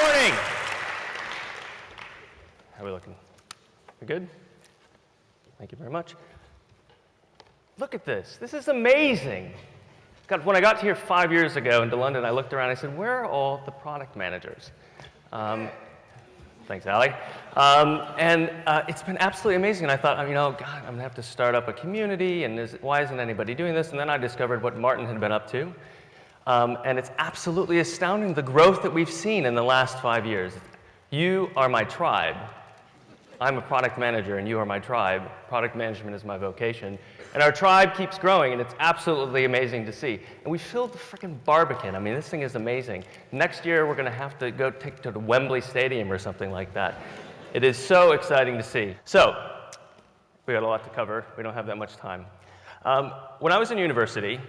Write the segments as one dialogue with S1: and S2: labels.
S1: morning. How are we looking? We good? Thank you very much. Look at this. This is amazing. God, when I got here 5 years ago into London, I looked around and I said, where are all the product managers? Thanks, Allie. It's been absolutely amazing. And I thought, God, I'm going to have to start up a community, and why isn't anybody doing this? And then I discovered what Martin had been up to. And it's absolutely astounding, the growth that we've seen in the last 5 years. You are my tribe. I'm a product manager, and you are my tribe. Product management is my vocation. And our tribe keeps growing, and it's absolutely amazing to see. And we filled the frickin' Barbican. I mean, this thing is amazing. Next year, we're going to have to go take to the Wembley Stadium or something like that. It is so exciting to see. So, we got a lot to cover. We don't have that much time. When I was in university,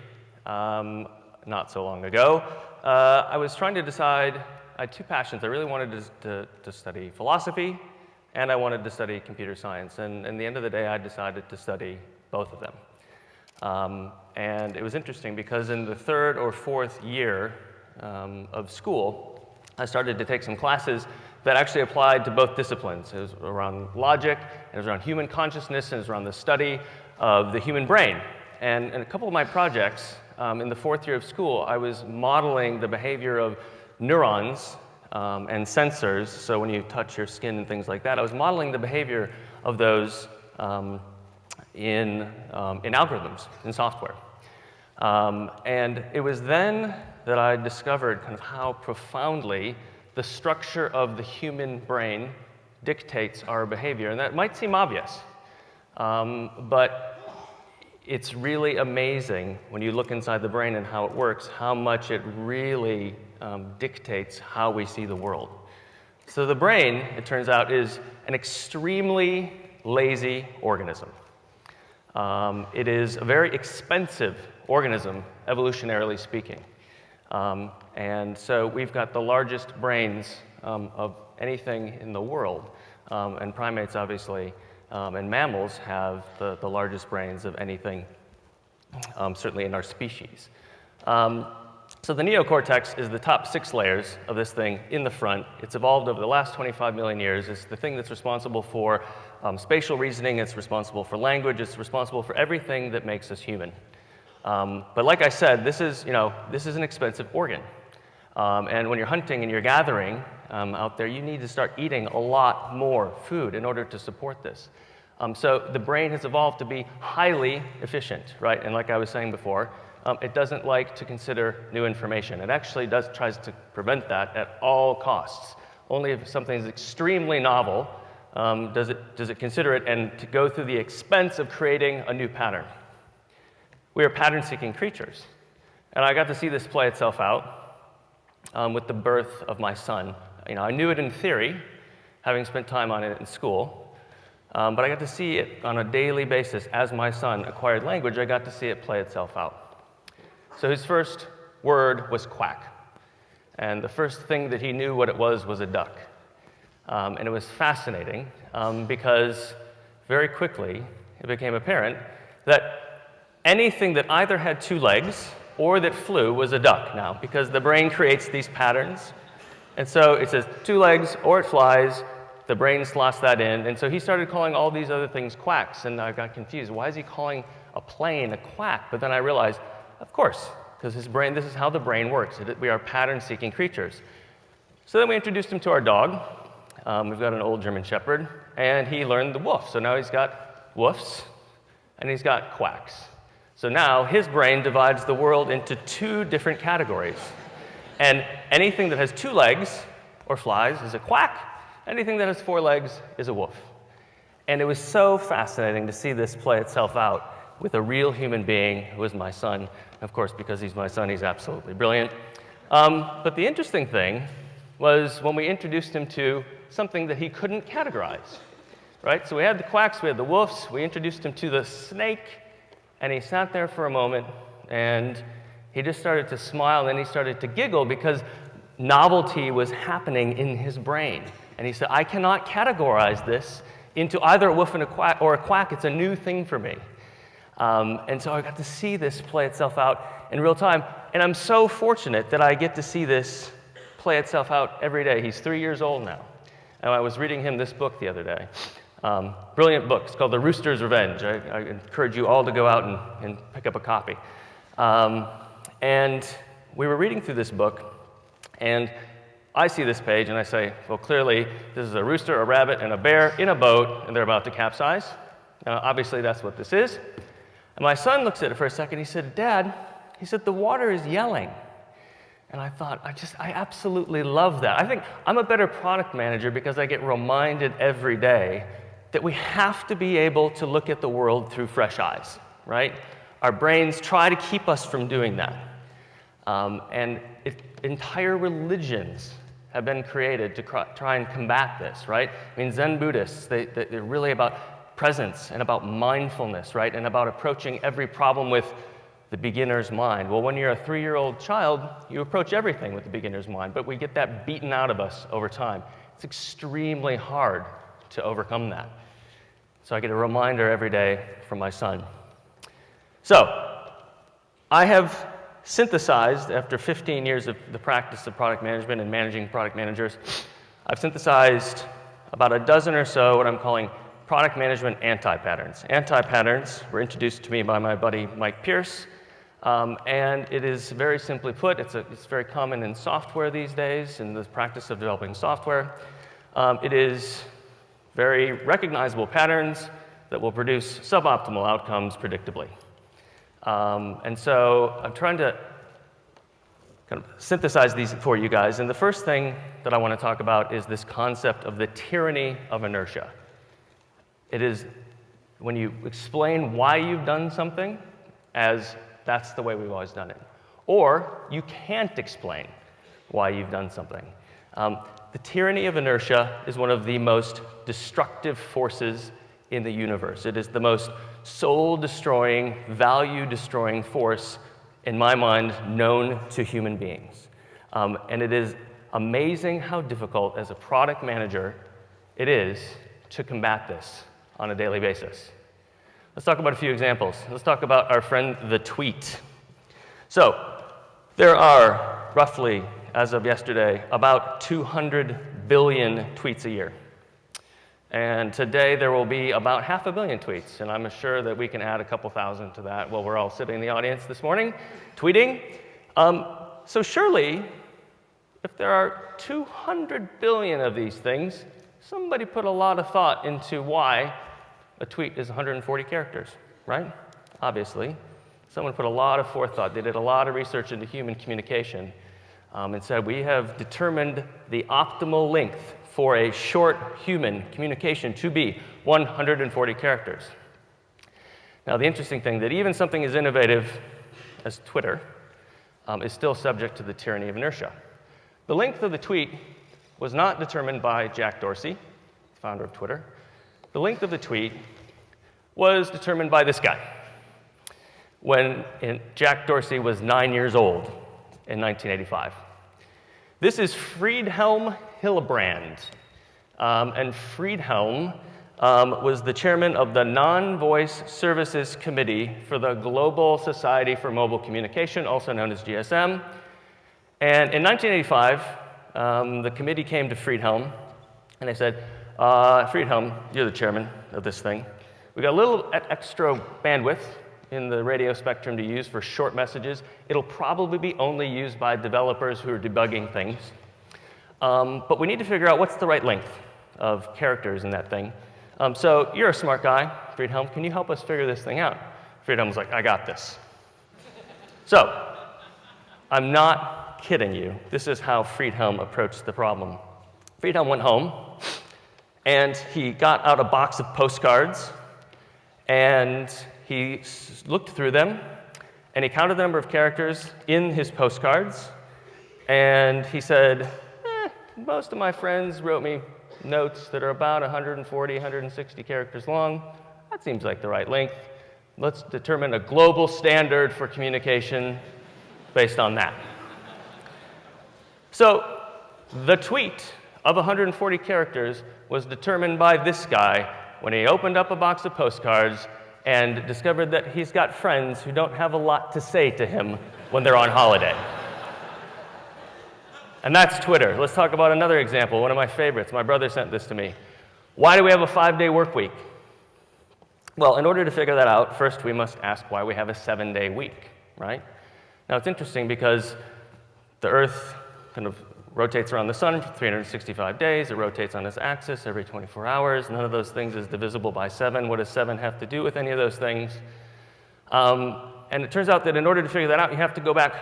S1: not so long ago, I was trying to decide. I had two passions. I really wanted to study philosophy, and I wanted to study computer science. And at the end of the day, I decided to study both of them. And it was interesting because in the third or fourth year of school, I started to take some classes that actually applied to both disciplines. It was around logic, it was around human consciousness, and it was around the study of the human brain. And in a couple of my projects in the fourth year of school, I was modeling the behavior of neurons and sensors. So when you touch your skin and things like that, I was modeling the behavior of those in algorithms, in software. And it was then that I discovered kind of how profoundly the structure of the human brain dictates our behavior. And that might seem obvious, but it's really amazing when you look inside the brain and how it works, how much it really dictates how we see the world. So the brain, it turns out, is an extremely lazy organism. It is a very expensive organism, evolutionarily speaking. And so we've got the largest brains of anything in the world. And primates, obviously, and mammals have the largest brains of anything, certainly in our species. So the neocortex is the top 6 layers of this thing in the front. It's evolved over the last 25 million years. It's the thing that's responsible for spatial reasoning. It's responsible for language. It's responsible for everything that makes us human. But like I said, this is an expensive organ. And when you're hunting and you're gathering out there, you need to start eating a lot more food in order to support this. So the brain has evolved to be highly efficient, right? And like I was saying before, it doesn't like to consider new information. It actually tries to prevent that at all costs. Only if something is extremely novel does it consider it and to go through the expense of creating a new pattern. We are pattern-seeking creatures. And I got to see this play itself out with the birth of my son. I knew it in theory, having spent time on it in school, but I got to see it on a daily basis. As my son acquired language, I got to see it play itself out. So his first word was quack. And the first thing that he knew what it was a duck. And it was fascinating because very quickly it became apparent that anything that either had 2 legs or that flew was a duck now, because the brain creates these patterns. And so it says 2 legs or it flies, the brain slots that in. And so he started calling all these other things quacks, and I got confused. Why is he calling a plane a quack? But then I realized, of course, because his brain, this is how the brain works. We are pattern-seeking creatures. So then we introduced him to our dog. We've got an old German Shepherd, and he learned the woof. So now he's got woofs, and he's got quacks. So now his brain divides the world into 2 different categories. And anything that has 2 legs or flies is a quack. Anything that has 4 legs is a woof. And it was so fascinating to see this play itself out with a real human being who was my son. Of course, because he's my son, he's absolutely brilliant. But the interesting thing was when we introduced him to something that he couldn't categorize, right? So we had the quacks, we had the woofs, we introduced him to the snake, and he sat there for a moment, and he just started to smile, and then he started to giggle because novelty was happening in his brain. And he said, I cannot categorize this into either a woof and a quack or a quack. It's a new thing for me. And so I got to see this play itself out in real time. And I'm so fortunate that I get to see this play itself out every day. He's 3 years old now. And I was reading him this book the other day. Brilliant book. It's called The Rooster's Revenge. I encourage you all to go out and pick up a copy. And we were reading through this book, and I see this page, and I say, well, clearly, this is a rooster, a rabbit, and a bear in a boat, and they're about to capsize. Obviously, that's what this is. And my son looks at it for a second. He said, Dad, he said, the water is yelling. And I thought, I absolutely love that. I think I'm a better product manager because I get reminded every day that we have to be able to look at the world through fresh eyes, right? Our brains try to keep us from doing that. Entire religions have been created to try and combat this, right? I mean, Zen Buddhists, they're really about presence and about mindfulness, right? And about approaching every problem with the beginner's mind. Well, when you're a 3-year-old child, you approach everything with the beginner's mind, but we get that beaten out of us over time. It's extremely hard to overcome that. So I get a reminder every day from my son. So I have synthesized, after 15 years of the practice of product management and managing product managers, I've synthesized about a dozen or so what I'm calling product management anti-patterns. Anti-patterns were introduced to me by my buddy Mike Pierce, and it is very simply put, it's very common in software these days, in the practice of developing software. It is very recognizable patterns that will produce suboptimal outcomes predictably. And so I'm trying to kind of synthesize these for you guys, and the first thing that I want to talk about is this concept of the tyranny of inertia. It is when you explain why you've done something as that's the way we've always done it. Or you can't explain why you've done something. The tyranny of inertia is one of the most destructive forces in the universe. It is the most soul-destroying, value-destroying force, in my mind, known to human beings. And it is amazing how difficult, as a product manager, it is to combat this on a daily basis. Let's talk about a few examples. Let's talk about our friend, the tweet. So there are roughly, as of yesterday, about 200 billion tweets a year. And today there will be about 500 million tweets, and I'm sure that we can add a couple thousand to that while we're all sitting in the audience this morning, tweeting. So surely, if there are 200 billion of these things, somebody put a lot of thought into why a tweet is 140 characters, right? Obviously. Someone put a lot of forethought. They did a lot of research into human communication and said, we have determined the optimal length for a short human communication to be 140 characters. Now, the interesting thing that even something as innovative as Twitter is still subject to the tyranny of inertia. The length of the tweet was not determined by Jack Dorsey, founder of Twitter. The length of the tweet was determined by this guy when Jack Dorsey was 9 years old in 1985. This is Friedhelm Hillebrand. And Friedhelm was the chairman of the Non-Voice Services Committee for the Global Society for Mobile Communication, also known as GSM. And in 1985, the committee came to Friedhelm, and they said, Friedhelm, you're the chairman of this thing. We got a little extra bandwidth in the radio spectrum to use for short messages. It'll probably be only used by developers who are debugging things. But we need to figure out what's the right length of characters in that thing. So you're a smart guy, Friedhelm. Can you help us figure this thing out? Friedhelm was like, I got this. So I'm not kidding you. This is how Friedhelm approached the problem. Friedhelm went home, and he got out a box of postcards, and he looked through them, and he counted the number of characters in his postcards, and he said, most of my friends wrote me notes that are about 140, 160 characters long. That seems like the right length. Let's determine a global standard for communication based on that. So the tweet of 140 characters was determined by this guy when he opened up a box of postcards and discovered that he's got friends who don't have a lot to say to him when they're on holiday. And that's Twitter. Let's talk about another example, one of my favorites. My brother sent this to me. Why do we have a 5-day work week? Well, in order to figure that out, first we must ask why we have a 7-day week, right? Now, it's interesting because the Earth kind of rotates around the sun for 365 days. It rotates on its axis every 24 hours. None of those things is divisible by 7. What does 7 have to do with any of those things? And it turns out that in order to figure that out, you have to go back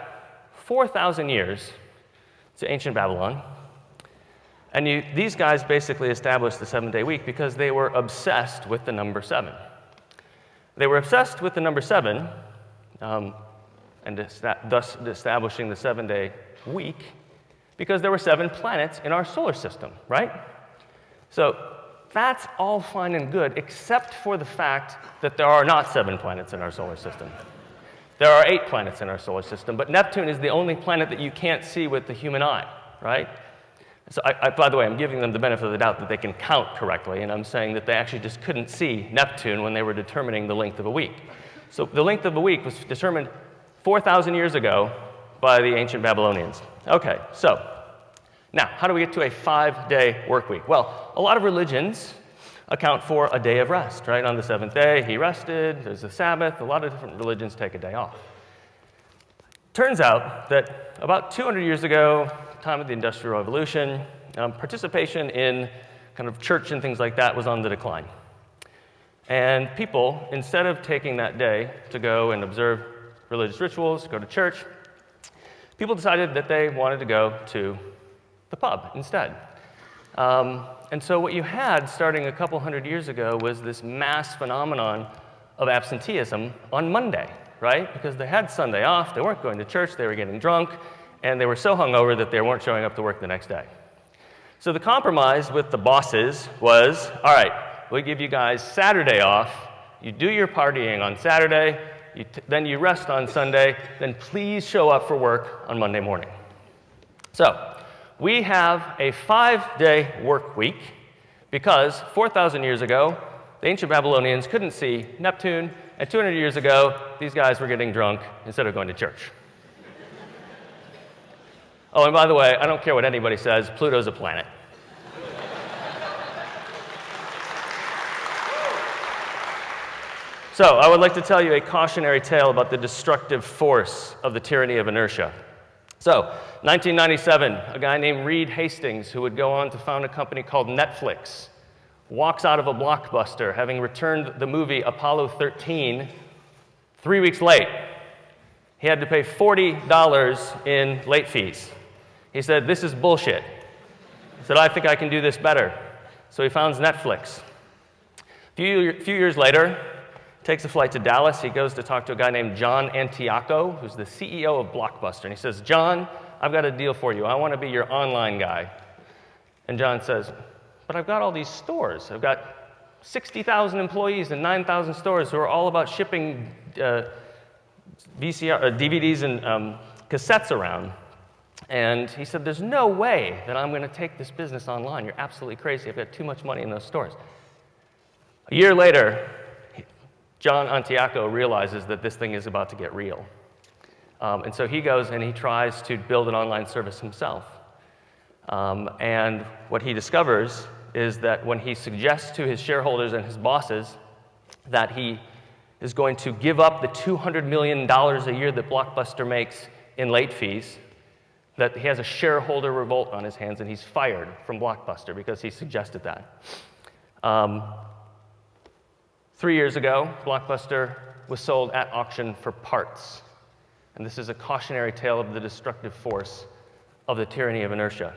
S1: 4,000 years to ancient Babylon. And these guys basically established the 7-day week because they were obsessed with the number 7. They were obsessed with the number 7, and thus establishing the 7-day week, because there were 7 planets in our solar system, right? So that's all fine and good, except for the fact that there are not 7 planets in our solar system. There are 8 planets in our solar system, but Neptune is the only planet that you can't see with the human eye, right? So by the way, I'm giving them the benefit of the doubt that they can count correctly, and I'm saying that they actually just couldn't see Neptune when they were determining the length of a week. So the length of a week was determined 4,000 years ago by the ancient Babylonians. Okay, so now, how do we get to a 5-day work week? Well, a lot of religions account for a day of rest, right? On the 7th day, he rested, there's the Sabbath. A lot of different religions take a day off. Turns out that about 200 years ago, time of the Industrial Revolution, participation in kind of church and things like that was on the decline. And people, instead of taking that day to go and observe religious rituals, go to church, people decided that they wanted to go to the pub instead. And so what you had starting a couple hundred years ago was this mass phenomenon of absenteeism on Monday, right? Because they had Sunday off, they weren't going to church, they were getting drunk, and they were so hungover that they weren't showing up to work the next day. So the compromise with the bosses was, all right, we'll give you guys Saturday off, you do your partying on Saturday, then you rest on Sunday, then please show up for work on Monday morning. So we have a 5-day work week because 4,000 years ago, the ancient Babylonians couldn't see Neptune, and 200 years ago, these guys were getting drunk instead of going to church. Oh, and by the way, I don't care what anybody says, Pluto's a planet. So I would like to tell you a cautionary tale about the destructive force of the tyranny of inertia. So, 1997, a guy named Reed Hastings, who would go on to found a company called Netflix, walks out of a Blockbuster, having returned the movie Apollo 13 3 weeks late. He had to pay $40 in late fees. He said, "This is bullshit." He said, "I think I can do this better." So he founds Netflix. A few years later, takes a flight to Dallas. He goes to talk to a guy named John Antioco, who's the CEO of Blockbuster. And he says, "John, I've got a deal for you. I want to be your online guy." And John says, "But I've got all these stores. I've got 60,000 employees in 9,000 stores who are all about shipping DVDs and cassettes around." And he said, "There's no way that I'm going to take this business online. You're absolutely crazy. I've got too much money in those stores." A year later, John Antioco realizes that this thing is about to get real. And so he goes and he tries to build an online service himself. And what he discovers is that when he suggests to his shareholders and his bosses that he is going to give up the $200 million a year that Blockbuster makes in late fees, that he has a shareholder revolt on his hands and he's fired from Blockbuster because he suggested that. 3 years ago, Blockbuster was sold at auction for parts. And this is a cautionary tale of the destructive force of the tyranny of inertia.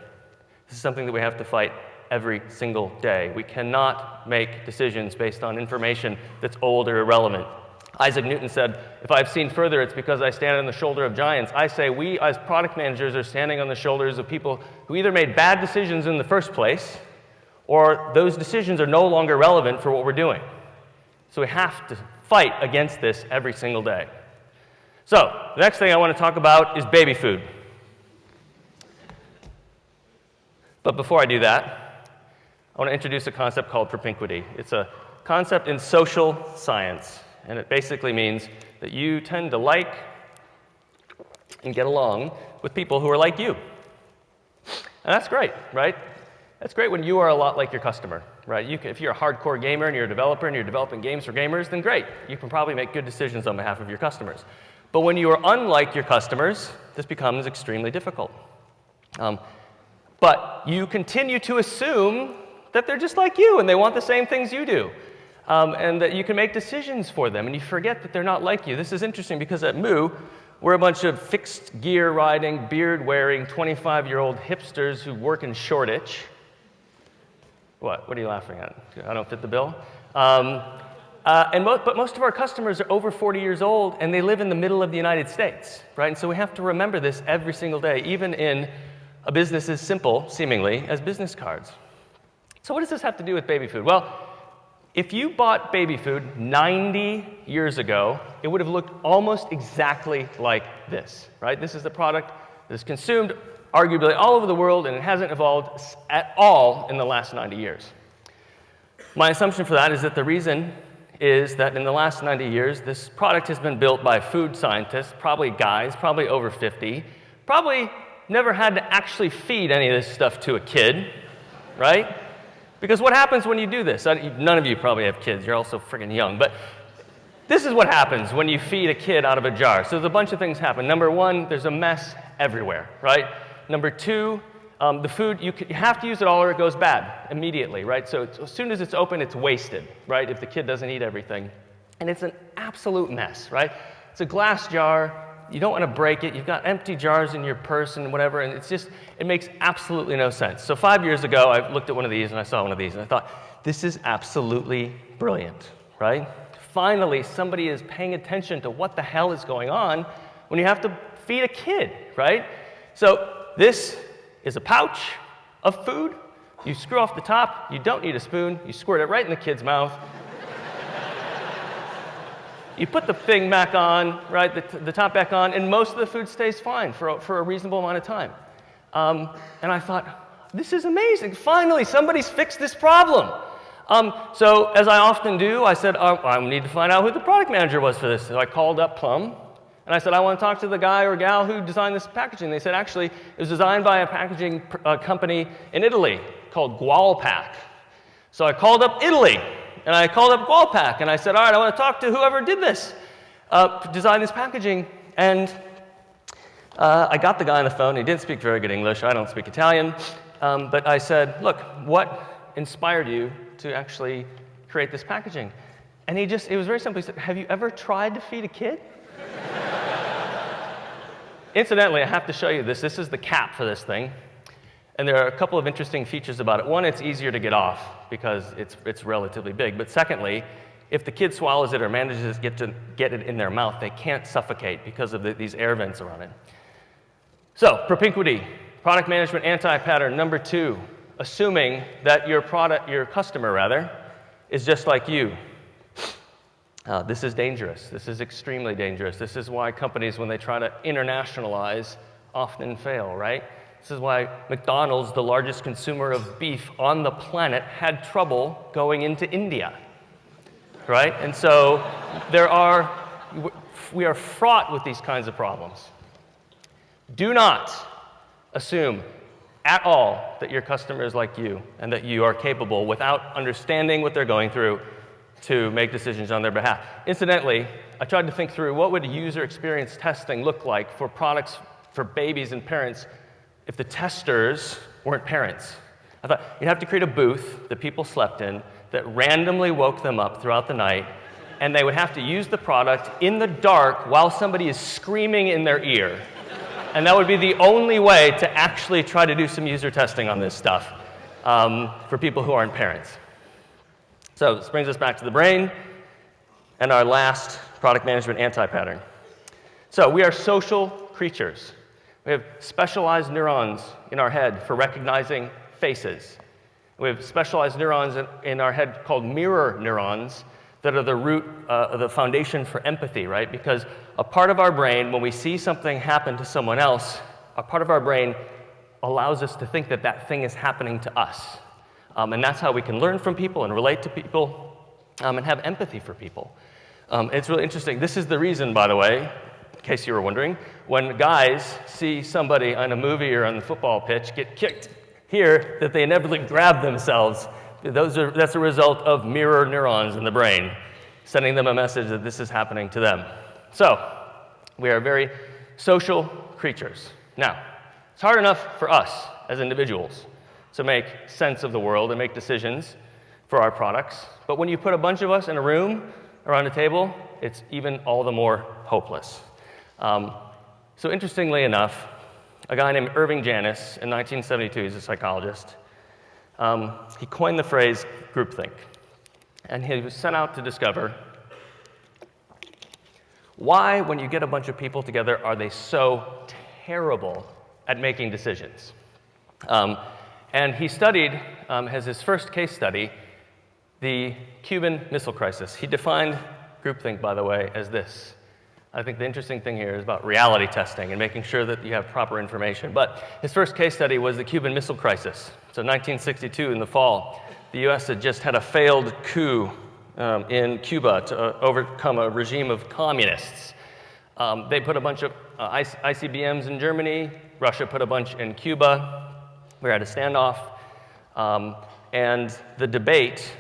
S1: This is something that we have to fight every single day. We cannot make decisions based on information that's old or irrelevant. Isaac Newton said, "If I've seen further, it's because I stand on the shoulder of giants." I say we, as product managers, are standing on the shoulders of people who either made bad decisions in the first place, or those decisions are no longer relevant for what we're doing. So we have to fight against this every single day. So the next thing I want to talk about is baby food. But before I do that, I want to introduce a concept called propinquity. It's a concept in social science, and it basically means that you tend to like and get along with people who are like you. And that's great, right? That's great when you are a lot like your customer, right? If you're a hardcore gamer and you're a developer and you're developing games for gamers, then great. You can probably make good decisions on behalf of your customers. But when you are unlike your customers, this becomes extremely difficult. But you continue to assume that they're just like you and they want the same things you do. And that you can make decisions for them, and you forget that they're not like you. This is interesting because at Moo, we're a bunch of fixed gear riding, beard wearing, 25-year-old hipsters who work in Shoreditch. What are you laughing at? I don't fit the bill? But most of our customers are over 40 years old, and they live in the middle of the United States, right? And so we have to remember this every single day, even in a business as simple, seemingly, as business cards. So what does this have to do with baby food? Well, if you bought baby food 90 years ago, it would have looked almost exactly like this, right? This is the product that is consumed arguably all over the world, and it hasn't evolved at all in the last 90 years. My assumption for that is that the reason is that in the last 90 years, this product has been built by food scientists, probably guys, probably over 50, probably never had to actually feed any of this stuff to a kid, right? Because what happens when you do this? None of you probably have kids. You're all so friggin' young. But this is what happens when you feed a kid out of a jar. So there's a bunch of things happen. Number one, there's a mess everywhere, right? Number two, the food, you have to use it all or it goes bad immediately, right? So as soon as it's open, it's wasted, right, if the kid doesn't eat everything. And it's an absolute mess, right? It's a glass jar. You don't want to break it. You've got empty jars in your purse and whatever, and it makes absolutely no sense. So 5 years ago, I looked at one of these, and I saw one of these, and I thought, this is absolutely brilliant, right? Finally, somebody is paying attention to what the hell is going on when you have to feed a kid, right? So this is a pouch of food. You screw off the top. You don't need a spoon. You squirt it right in the kid's mouth. You put the thing back on, right, the top back on, and most of the food stays fine for a reasonable amount of time. And I thought, this is amazing. Finally, somebody's fixed this problem. So as I often do, I said, I need to find out who the product manager was for this. So I called up Plum, and I said, I want to talk to the guy or gal who designed this packaging. They said, actually, it was designed by a packaging company in Italy called Guol Pack. So I called up Italy. And I called up Guol Pack, and I said, all right, I want to talk to whoever did this, design this packaging. And I got the guy on the phone. He didn't speak very good English. I don't speak Italian. But I said, look, what inspired you to actually create this packaging? And it was very simple. He said, have you ever tried to feed a kid? Incidentally, I have to show you this. This is the cap for this thing. And there are a couple of interesting features about it. One, it's easier to get off because it's relatively big. But secondly, if the kid swallows it or manages to get it in their mouth, they can't suffocate because of these air vents around it. So, Propinquity, product management anti-pattern. Number two, assuming that your customer, is just like you. This is dangerous. This is extremely dangerous. This is why companies, when they try to internationalize, often fail, right? This is why McDonald's, the largest consumer of beef on the planet, had trouble going into India, right? And so we are fraught with these kinds of problems. Do not assume at all that your customer is like you and that you are capable, without understanding what they're going through, to make decisions on their behalf. Incidentally, I tried to think through what would user experience testing look like for products for babies and parents if the testers weren't parents. I thought you'd have to create a booth that people slept in that randomly woke them up throughout the night, and they would have to use the product in the dark while somebody is screaming in their ear. And that would be the only way to actually try to do some user testing on this stuff for people who aren't parents. So this brings us back to the brain and our last product management anti-pattern. So we are social creatures. We have specialized neurons in our head for recognizing faces. We have specialized neurons in our head called mirror neurons that are the root, the foundation for empathy, right? Because a part of our brain, when we see something happen to someone else, a part of our brain allows us to think that that thing is happening to us. And that's how we can learn from people and relate to people and have empathy for people. It's really interesting. This is the reason, by the way, in case you were wondering, when guys see somebody on a movie or on the football pitch get kicked here, that they inevitably grab themselves. That's a result of mirror neurons in the brain, sending them a message that this is happening to them. So, we are very social creatures. Now, it's hard enough for us as individuals to make sense of the world and make decisions for our products, but when you put a bunch of us in a room around a table, it's even all the more hopeless. So interestingly enough, a guy named Irving Janis in 1972, he's a psychologist, he coined the phrase groupthink. And he was sent out to discover why, when you get a bunch of people together, are they so terrible at making decisions. And he studied, as his first case study, the Cuban Missile Crisis. He defined groupthink, by the way, as this. I think the interesting thing here is about reality testing and making sure that you have proper information. But his first case study was the Cuban Missile Crisis. So 1962, in the fall, the US had just had a failed coup in Cuba to overcome a regime of communists. They put a bunch of ICBMs in Germany. Russia put a bunch in Cuba. We were at a standoff. And the debate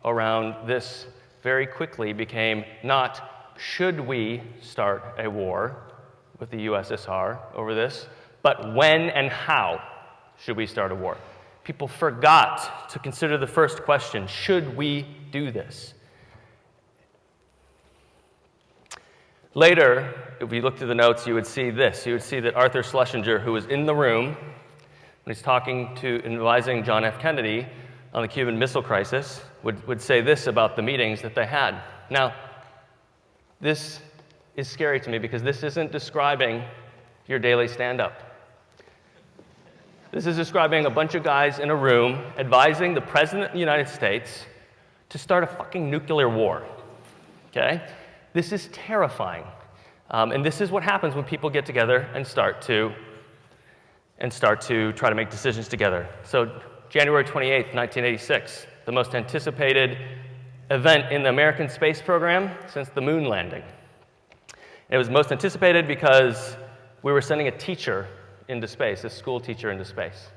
S1: around this very quickly became not, should we start a war with the USSR over this, but when and how should we start a war? People forgot to consider the first question, should we do this? Later, if we look through the notes, you would see this. You would see that Arthur Schlesinger, who was in the room when he's talking to advising John F. Kennedy on the Cuban Missile Crisis, would say this about the meetings that they had. Now, this is scary to me because this isn't describing your daily stand-up. This is describing a bunch of guys in a room advising the President of the United States to start a fucking nuclear war, okay? This is terrifying. And this is what happens when people get together and start to try to make decisions together. So January 28th, 1986, the most anticipated event in the American space program since the moon landing. It was most anticipated because we were sending a teacher into space, a school teacher into space.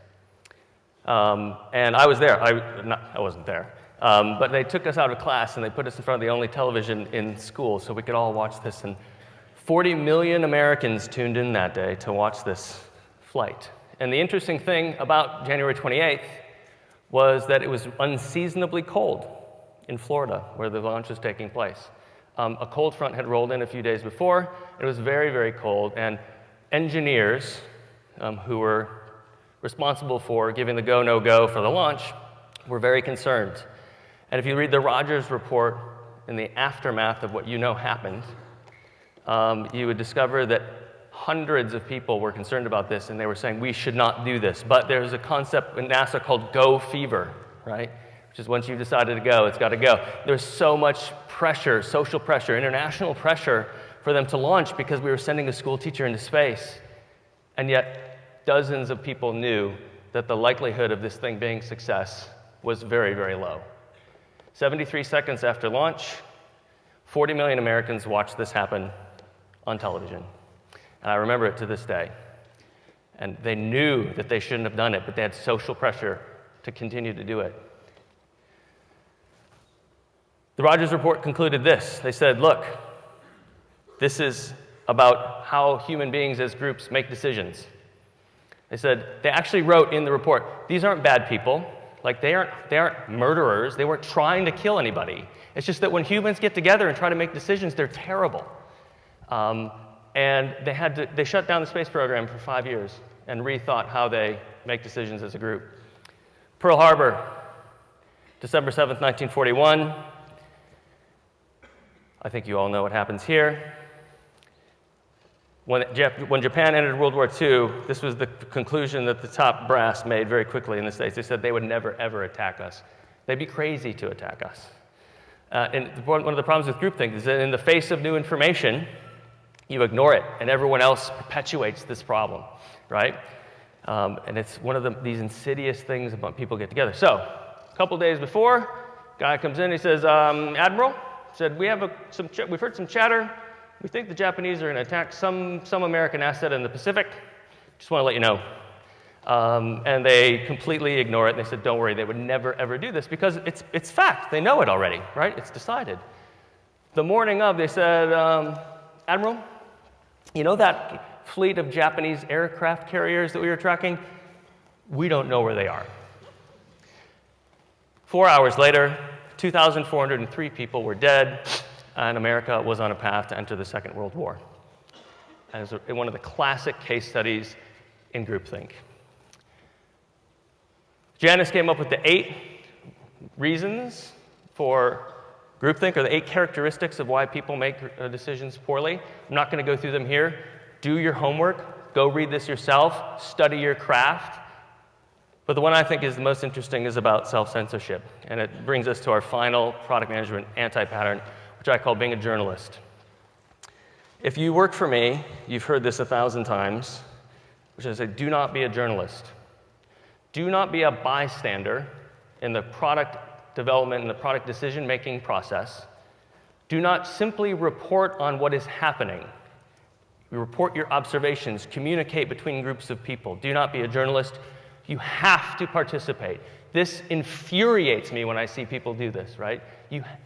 S1: And I was there. I wasn't there. But they took us out of class and they put us in front of the only television in school so we could all watch this. And 40 million Americans tuned in that day to watch this flight. And the interesting thing about January 28th was that it was unseasonably cold in Florida, where the launch was taking place. A cold front had rolled in a few days before. It was very, very cold, and engineers who were responsible for giving the go, no-go for the launch were very concerned. And if you read the Rogers report in the aftermath of what you know happened, you would discover that hundreds of people were concerned about this, and they were saying, we should not do this. But there's a concept in NASA called go fever, right? Which is once you've decided to go, it's got to go. There's so much pressure, social pressure, international pressure for them to launch because we were sending a school teacher into space. And yet, dozens of people knew that the likelihood of this thing being a success was very, very low. 73 seconds after launch, 40 million Americans watched this happen on television. And I remember it to this day. And they knew that they shouldn't have done it, but they had social pressure to continue to do it. The Rogers report concluded this. They said, look, this is about how human beings as groups make decisions. They said, they actually wrote in the report, these aren't bad people. Like, they aren't murderers. They weren't trying to kill anybody. It's just that when humans get together and try to make decisions, they're terrible. And they shut down the space program for 5 years and rethought how they make decisions as a group. Pearl Harbor, December 7th, 1941. I think you all know what happens here. When Japan entered World War II, this was the conclusion that the top brass made very quickly in the States. They said they would never, ever attack us. They'd be crazy to attack us. And one of the problems with groupthink is that in the face of new information, you ignore it, and everyone else perpetuates this problem, right? And it's one of these insidious things about people get together. So, a couple days before, guy comes in, he says, Admiral, said, we've heard some chatter we think the Japanese are going to attack some American asset in the Pacific. Just want to let you know. And they completely ignore it. And they said, don't worry, they would never, ever do this because it's fact. They know it already, right? It's decided. The morning of, they said, Admiral, you know that fleet of Japanese aircraft carriers that we were tracking? We don't know where they are. 4 hours later, 2,403 people were dead, and America was on a path to enter the Second World War. And it's one of the classic case studies in groupthink. Janice came up with the 8 reasons for groupthink, or the 8 characteristics of why people make decisions poorly. I'm not going to go through them here. Do your homework. Go read this yourself. Study your craft. But the one I think is the most interesting is about self-censorship. And it brings us to our final product management anti-pattern, which I call being a journalist. If you work for me, you've heard this 1,000 times, which is, do not be a journalist. Do not be a bystander in the product development and the product decision-making process. Do not simply report on what is happening. Report your observations. Communicate between groups of people. Do not be a journalist. You have to participate. This infuriates me when I see people do this, right?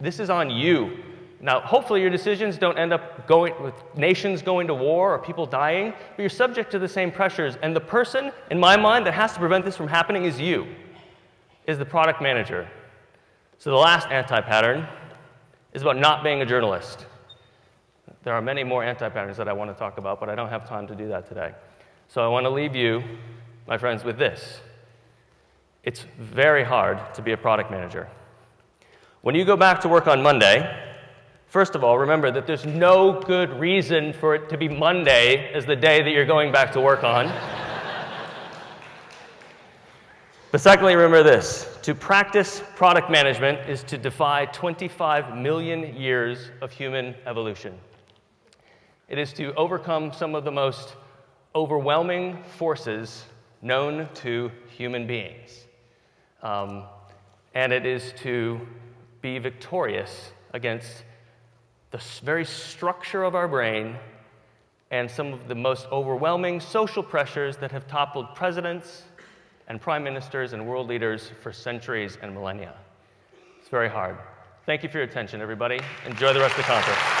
S1: This is on you. Now, hopefully your decisions don't end up going with nations going to war or people dying, but you're subject to the same pressures. And the person, in my mind, that has to prevent this from happening is you, is the product manager. So the last anti-pattern is about not being a journalist. There are many more anti-patterns that I want to talk about, but I don't have time to do that today. So I want to leave you, my friends, with this. It's very hard to be a product manager. When you go back to work on Monday, first of all, remember that there's no good reason for it to be Monday as the day that you're going back to work on. But secondly, remember this. To practice product management is to defy 25 million years of human evolution. It is to overcome some of the most overwhelming forces known to human beings. And it is to be victorious against the very structure of our brain and some of the most overwhelming social pressures that have toppled presidents and prime ministers and world leaders for centuries and millennia. It's very hard. Thank you for your attention, everybody. Enjoy the rest of the conference.